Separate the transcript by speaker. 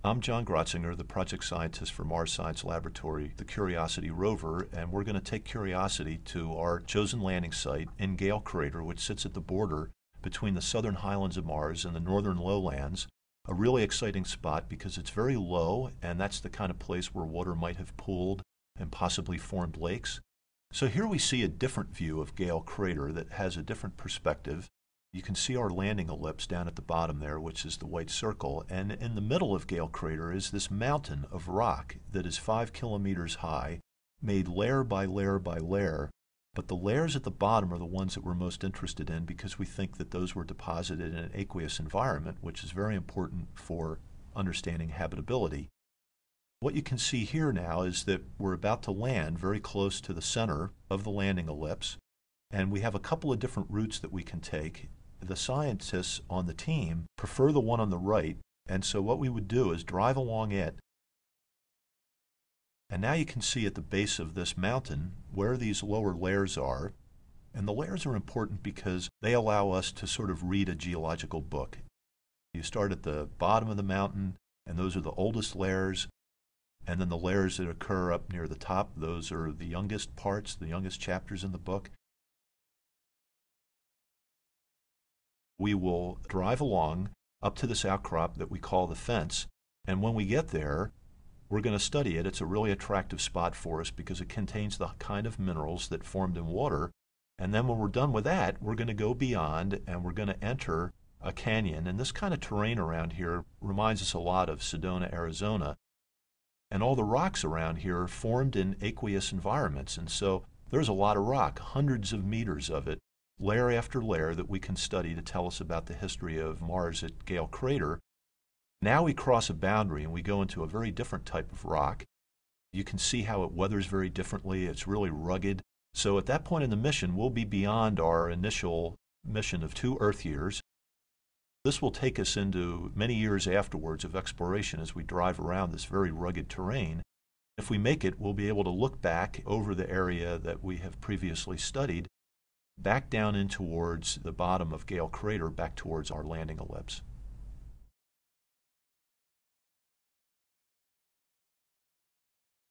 Speaker 1: I'm John Grotzinger, the project scientist for Mars Science Laboratory, the Curiosity rover, and we're going to take Curiosity to our chosen landing site in Gale Crater, which sits at the border between the southern highlands of Mars and the northern lowlands. A really exciting spot because it's very low, and that's the kind of place where water might have pooled and possibly formed lakes. So here we see a different view of Gale Crater that has a different perspective. You can see our landing ellipse down at the bottom there, which is the white circle, and in the middle of Gale Crater is this mountain of rock that is 5 kilometers high, made layer by layer by layer, but the layers at the bottom are the ones that we're most interested in because we think that those were deposited in an aqueous environment, which is very important for understanding habitability. What you can see here now is that we're about to land very close to the center of the landing ellipse, and we have a couple of different routes that we can take. The scientists on the team prefer the one on the right, and so what we would do is drive along it. And now you can see at the base of this mountain where these lower layers are. And the layers are important because they allow us to sort of read a geological book. You start at the bottom of the mountain, and those are the oldest layers. And then the layers that occur up near the top, those are the youngest parts, the youngest chapters in the book. We will drive along up to this outcrop that we call the fence. And when we get there, we're going to study it. It's a really attractive spot for us because it contains the kind of minerals that formed in water. And then when we're done with that, we're going to go beyond and we're going to enter a canyon. And this kind of terrain around here reminds us a lot of Sedona, Arizona. And all the rocks around here are formed in aqueous environments. And so there's a lot of rock, hundreds of meters of it, layer after layer that we can study to tell us about the history of Mars at Gale Crater. Now we cross a boundary and we go into a very different type of rock. You can see how it weathers very differently. It's really rugged. So at that point in the mission, we'll be beyond our initial mission of 2 Earth years. This will take us into many years afterwards of exploration as we drive around this very rugged terrain. If we make it, we'll be able to look back over the area that we have previously studied, back down in towards the bottom of Gale Crater, back towards our landing ellipse.